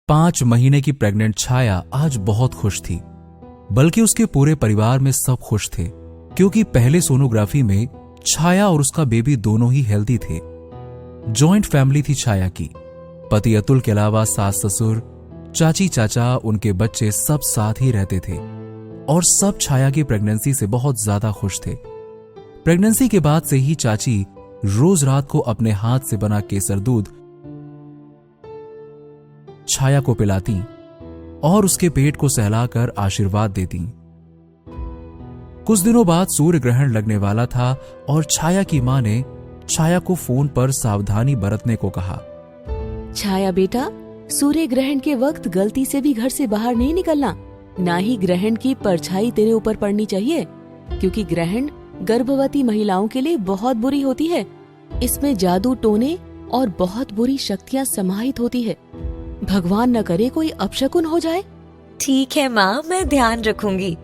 5 महीने की प्रेग्नेंट छाया आज बहुत खुश थी, बल्कि उसके पूरे परिवार में सब खुश थे, क्योंकि पहले सोनोग्राफी में छाया और उसका बेबी दोनों ही हेल्दी थे। जॉइंट फैमिली थी छाया की। पति अतुल के अलावा सास ससुर, चाची चाचा, उनके बच्चे सब साथ ही रहते थे और सब छाया की प्रेगनेंसी से बहुत ज्यादा खुश थे। प्रेगनेंसी के बाद से ही चाची रोज रात को अपने हाथ से बना केसर दूध छाया को पिलाती और उसके पेट को सहलाकर आशीर्वाद देती। कुछ दिनों बाद सूर्य ग्रहण लगने वाला था और छाया की मां ने छाया को फोन पर सावधानी बरतने को कहा। छाया बेटा, सूर्य ग्रहण के वक्त गलती से भी घर से बाहर नहीं निकलना, ना ही ग्रहण की परछाई तेरे ऊपर पड़नी चाहिए, क्योंकि ग्रहण गर्भवती महिलाओं के लिए बहुत बुरी होती है। इसमें जादू टोने और बहुत बुरी शक्तियाँ समाहित होती है। भगवान न करे कोई अपशकुन हो जाए। ठीक है माँ, मैं ध्यान रखूंगी।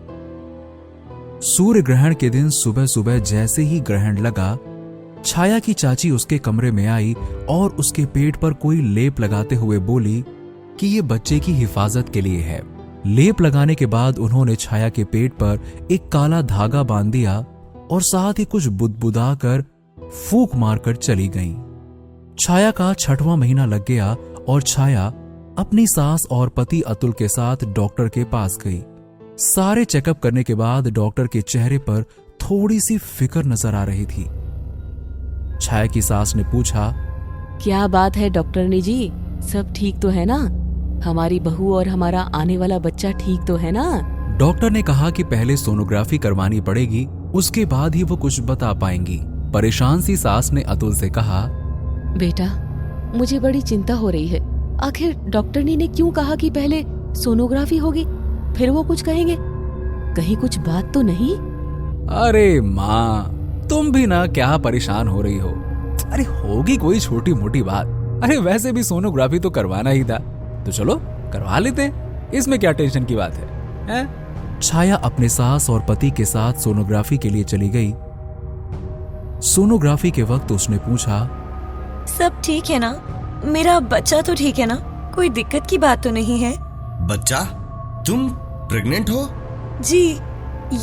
सूर्य ग्रहण के दिन सुबह सुबह जैसे ही ग्रहण लगा, छाया की चाची उसके कमरे में आई और उसके पेट पर कोई लेप लगाते हुए बोली कि ये बच्चे की हिफाजत के लिए है। लेप लगाने के बाद उन्होंने छाया के पेट पर एक काला धागा बांध दिया और साथ ही कुछ बुदबुदा कर फूंक मारकर चली गईं। छाया का 6वां महीना लग गया और छाया अपनी सास और पति अतुल के साथ डॉक्टर के पास गई। सारे चेकअप करने के बाद डॉक्टर के चेहरे पर थोड़ी सी फिक्र नजर आ रही थी। छाया की सास ने पूछा, क्या बात है डॉक्टरनी जी, सब ठीक तो है ना? हमारी बहू और हमारा आने वाला बच्चा ठीक तो है ना? डॉक्टर ने कहा कि पहले सोनोग्राफी करवानी पड़ेगी, उसके बाद ही वो कुछ बता पाएंगी। परेशान सी सास ने अतुल से कहा, बेटा, मुझे बड़ी चिंता हो रही है। आखिर डॉक्टरनी ने क्यों कहा कि पहले सोनोग्राफी होगी, फिर वो कुछ कहेंगे? कहीं कुछ बात तो नहीं? अरे माँ, तुम भी ना क्या परेशान हो रही हो? अरे होगी कोई छोटी मोटी बात। अरे वैसे भी सोनोग्राफी तो करवाना ही था, तो चलो करवा लेते हैं, इसमें क्या टेंशन की बात है? छाया अपने सास और पति के साथ सोनोग्राफी के लिए चली गई। सोनोग्राफी के वक्त उसने पूछा, सब ठीक है ना? मेरा बच्चा तो ठीक है ना? कोई दिक्कत की बात तो नहीं है? बच्चा? तुम प्रेग्नेंट हो? जी,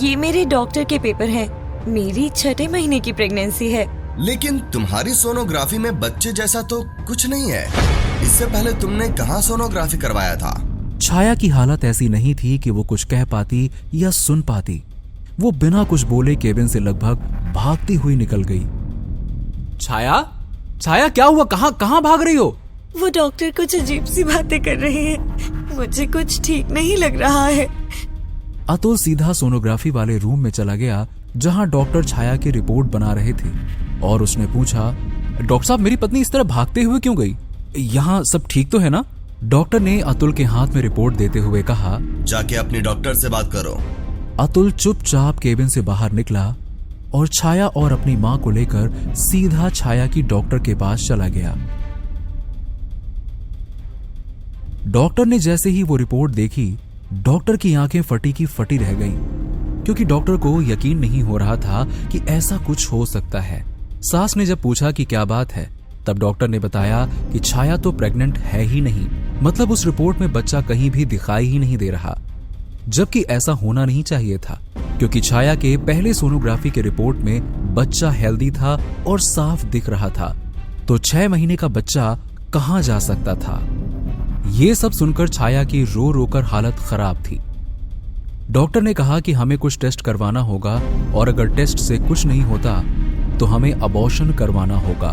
ये मेरे डॉक्टर के पेपर हैं। मेरी 6 महीने की प्रेगनेंसी है। लेकिन तुम्हारी सोनोग्राफी में बच्चे जैसा तो कुछ नहीं है। इससे पहले तुमने कहाँ सोनोग्राफी करवाया था? छाया की हालत ऐसी नहीं थी कि वो कुछ कह पाती या सुन पाती। वो बिना कुछ बोले केबिन से लगभग भागती हुई निकल गई। छाया, छाया क्या हुआ? कहाँ भाग रही हो? वो डॉक्टर कुछ अजीब सी बातें कर रहे हैं, मुझे कुछ ठीक नहीं लग रहा है। अतुल सीधा सोनोग्राफी वाले रूम में चला गया जहां डॉक्टर छाया की रिपोर्ट बना रहे थे और उसने पूछा, डॉक्टर साहब, मेरी पत्नी इस तरह भागते हुए क्यों गई? यहाँ सब ठीक तो है ना? डॉक्टर ने अतुल के हाथ में रिपोर्ट देते हुए कहा, जाके अपने डॉक्टर से बात करो। अतुल चुपचाप केबिन से बाहर निकला और छाया और अपनी मां को लेकर सीधा छाया की डॉक्टर के पास चला गया। डॉक्टर ने जैसे ही वो रिपोर्ट देखी, डॉक्टर की आंखें फटी की फटी रह गईं, क्योंकि डॉक्टर को यकीन नहीं हो रहा था कि ऐसा कुछ हो सकता है। सास ने जब पूछा कि क्या बात है, तब डॉक्टर ने बताया कि छाया तो प्रेग्नेंट है ही नहीं, मतलब उस रिपोर्ट में बच्चा कहीं भी दिखाई ही नहीं दे रहा, जबकि ऐसा होना नहीं चाहिए था, क्योंकि छाया के पहले सोनोग्राफी के रिपोर्ट में बच्चा हेल्दी था और साफ दिख रहा था, तो 6 महीने का बच्चा कहां जा सकता था? ये सब सुनकर छाया की रो रो कर हालत खराब थी। डॉक्टर ने कहा कि हमें कुछ टेस्ट करवाना होगा और अगर टेस्ट से कुछ नहीं होता तो हमें अबॉर्शन करवाना होगा।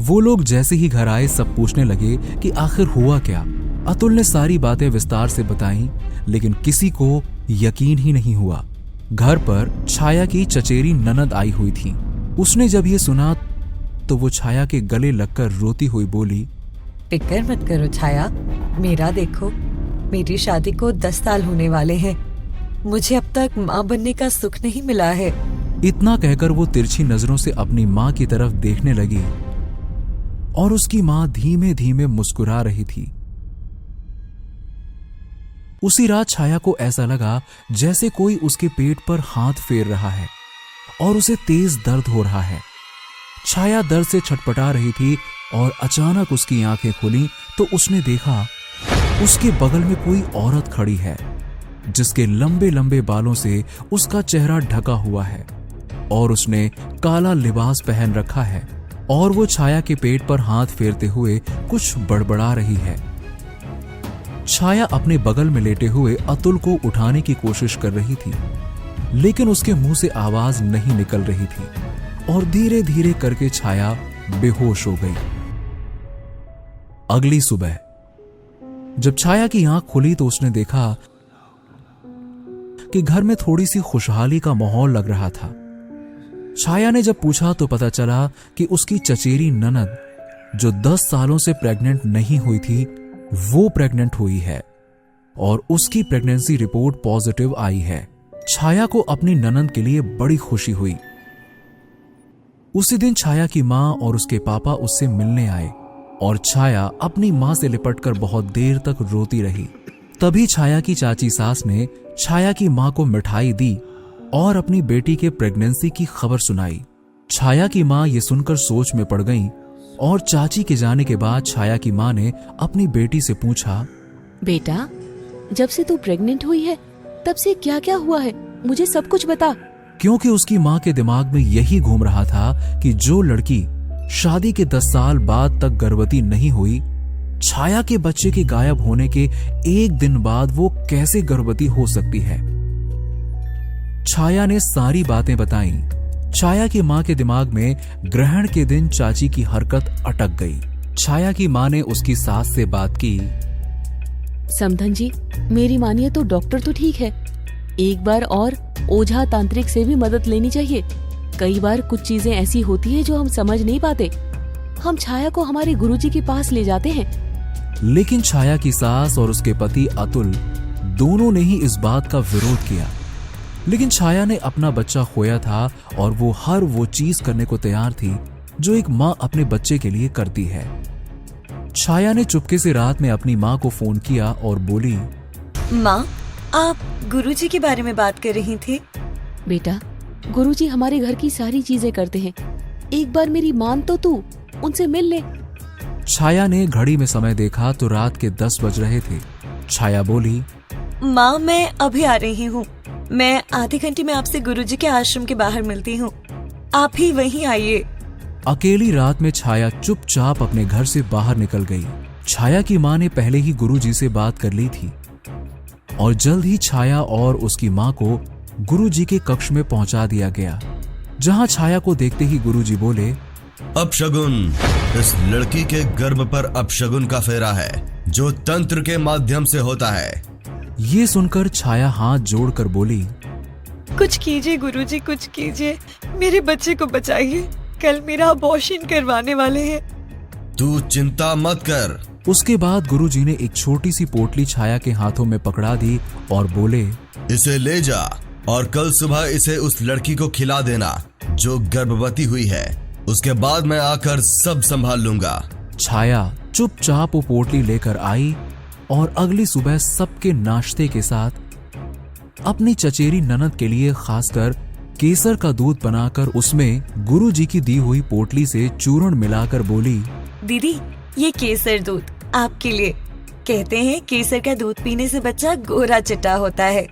वो लोग जैसे ही घर आए सब पूछने लगे कि आखिर हुआ क्या। अतुल ने सारी बातें विस्तार से बताईं, लेकिन किसी को यकीन ही नहीं हुआ। घर पर छाया की चचेरी ननद आई हुई थी। उसने जब ये सुना तो वो छाया के गले लगकर रोती हुई बोली, फिक्र मत करो छाया, मेरा देखो, मेरी शादी को 10 साल होने वाले हैं। मुझे अब तक माँ बनने का सुख नहीं मिला है। इतना कहकर वो तिरछी नजरों से अपनी माँ की तरफ देखने लगी और उसकी माँ धीमे धीमे मुस्कुरा रही थी। उसी रात छाया को ऐसा लगा जैसे कोई उसके पेट पर हाथ फेर रहा है और उसे तेज दर्द हो रहा है। छाया दर्द से छटपटा रही थी और अचानक उसकी आंखें खुली तो उसने देखा उसके बगल में कोई औरत खड़ी है जिसके लंबे लंबे बालों से उसका चेहरा ढका हुआ है और उसने काला लिबास पहन रखा है और वो छाया के पेट पर हाथ फेरते हुए कुछ बड़बड़ा रही है। छाया अपने बगल में लेटे हुए अतुल को उठाने की कोशिश कर रही थी, लेकिन उसके मुंह से आवाज नहीं निकल रही थी और धीरे धीरे करके छाया बेहोश हो गई। अगली सुबह जब छाया की आंख खुली तो उसने देखा कि घर में थोड़ी सी खुशहाली का माहौल लग रहा था। छाया ने जब पूछा तो पता चला कि उसकी चचेरी ननद जो 10 सालों से प्रेग्नेंट नहीं हुई थी वो प्रेग्नेंट हुई है और उसकी प्रेगनेंसी रिपोर्ट पॉजिटिव आई है। छाया को अपनी ननद के लिए बड़ी खुशी हुई। उसी दिन छाया की मां और उसके पापा उससे मिलने आए और छाया अपनी मां से लिपटकर बहुत देर तक रोती रही। तभी छाया की चाची सास ने छाया की मां को मिठाई दी और अपनी बेटी के प्रेगनेंसी की खबर सुनाई। छाया की मां ये सुनकर सोच में पड़ गईं और चाची के जाने के बाद छाया की मां ने अपनी बेटी से पूछा, बेटा, जब से तू प्रेग्नेंट हुई है तब से क्या क्या हुआ है, मुझे सब कुछ बता। क्योंकि उसकी मां के दिमाग में यही घूम रहा था कि जो लड़की शादी के 10 साल बाद तक गर्भवती नहीं हुई, छाया के बच्चे के गायब होने के एक दिन बाद वो कैसे गर्भवती हो सकती है। छाया ने सारी बातें बताई। छाया की मां के दिमाग में ग्रहण के दिन चाची की हरकत अटक गई। छाया की मां ने उसकी सास से बात की। समधन जी, मेरी मानिए तो डॉक्टर तो ठीक है, एक बार और ओझा तांत्रिक से भी मदद लेनी चाहिए। कई बार कुछ चीजें ऐसी होती है जो हम समझ नहीं पाते। हम छाया को हमारे गुरुजी के पास ले जाते हैं। लेकिन छाया की सास और उसके पति अतुल दोनों ने ही इस बात का विरोध किया। लेकिन छाया ने अपना बच्चा खोया था और वो हर वो चीज करने को तैयार थी जो एक माँ अपने बच्चे के लिए करती है। छाया ने चुपके से रात में अपनी माँ को फोन किया और बोली, माँ, आप गुरुजी के बारे में बात कर रही थी। बेटा, गुरुजी हमारे घर की सारी चीजें करते हैं, एक बार मेरी मान तो तू, उनसे मिल ले। छाया ने घड़ी में समय देखा तो रात के 10 बज रहे थे। छाया बोली, माँ, मैं अभी आ रही हूँ। मैं आधे घंटे में आपसे गुरुजी के आश्रम के बाहर मिलती हूँ, आप ही वहीं आइए। अकेली रात में छाया चुपचाप अपने घर से बाहर निकल गई। छाया की माँ ने पहले ही गुरुजी से बात कर ली थी और जल्द ही छाया और उसकी माँ को गुरुजी के कक्ष में पहुंचा दिया गया, जहां छाया को देखते ही गुरुजी बोले, अपशगुन, इस लड़की के गर्भ पर अपशगुन का फेरा है जो तंत्र के माध्यम से होता है। ये सुनकर छाया हाथ जोड़कर बोली, कुछ कीजिए गुरुजी, कुछ कीजिए, मेरे बच्चे को बचाइए, कल मेरा अबॉर्शन करवाने वाले हैं। तू चिंता मत कर। उसके बाद गुरुजी ने एक छोटी सी पोटली छाया के हाथों में पकड़ा दी और बोले, इसे ले जा और कल सुबह इसे उस लड़की को खिला देना जो गर्भवती हुई है। उसके बाद मैं आकर सब संभाल लूंगा। छाया चुपचाप वो पोटली लेकर आई और अगली सुबह सबके नाश्ते के साथ अपनी चचेरी ननद के लिए खासकर केसर का दूध बनाकर उसमें गुरुजी की दी हुई पोटली से चूर्ण मिलाकर बोली, दीदी, ये केसर दूध आपके लिए। कहते हैं केसर का दूध पीने से बच्चा गोरा चिट्टा होता है।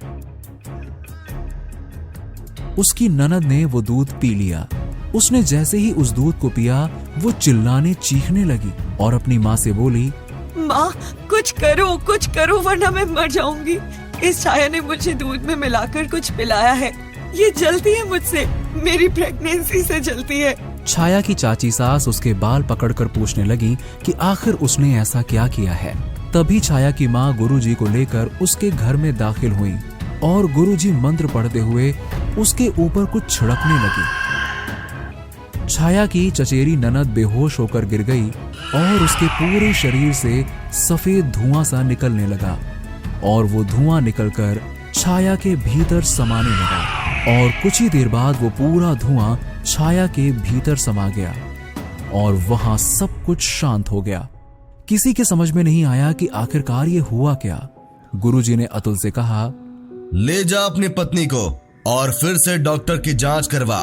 उसकी ननद ने वो दूध पी लिया। उसने जैसे ही उस दूध को पिया वो चिल्लाने चीखने लगी और अपनी माँ से बोली, माँ, कुछ करो वरना मैं मर जाऊंगी। इस छाया ने मुझे दूध में मिलाकर कुछ पिलाया है, ये जलती है मुझसे, मेरी प्रेगनेंसी से जलती है। छाया की चाची सास उसके बाल पकड़कर पूछने लगी कि आखिर उसने ऐसा क्या किया है। तभी छाया की माँ गुरुजी को लेकर उसके घर में दाखिल हुई और गुरुजी मंत्र पढ़ते हुए उसके ऊपर कुछ छिड़कने लगी। छाया की चचेरी ननद बेहोश होकर गिर गई और उसके पूरे शरीर से सफेद धुआं सा निकलने लगा और वो धुआं निकलकर छाया के भीतर समाने लगा और कुछ ही देर बाद वो पूरा धुआं छाया के भीतर समा गया और वहां सब कुछ शांत हो गया। किसी के समझ में नहीं आया कि आखिरकार ये हुआ क्या। गुरुजी ने अतुल से कहा, ले जा अपनी पत्नी को और फिर से डॉक्टर की जांच करवा।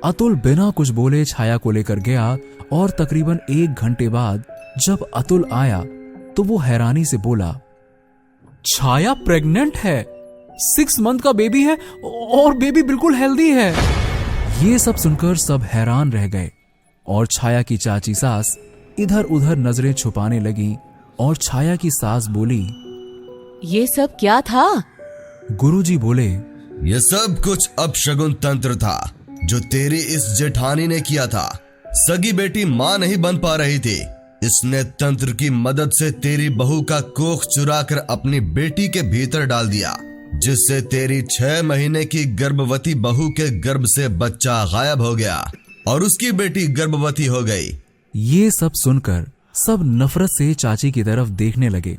अतुल बिना कुछ बोले छाया को लेकर गया और तकरीबन 1 घंटे बाद जब अतुल आया तो वो हैरानी से बोला, छाया प्रेग्नेंट है, 6 मंथ का बेबी है और बेबी बिल्कुल हेल्दी है। ये सब सुनकर सब हैरान रह गए और छाया की चाची सास इधर उधर नजरें छुपाने लगी और छाया की सास बोली, ये सब क्या था? गुरुजी बोले, ये सब कुछ अपशगुन तंत्र था जो तेरी इस जेठानी ने किया था। सगी बेटी मां नहीं बन पा रही थी, इसने तंत्र की मदद से तेरी बहू का कोख चुराकर अपनी बेटी के भीतर डाल दिया, जिससे तेरी 6 महीने की गर्भवती बहू के गर्भ से बच्चा गायब हो गया और उसकी बेटी गर्भवती हो गई। ये सब सुनकर सब नफरत से चाची की तरफ देखने लगे।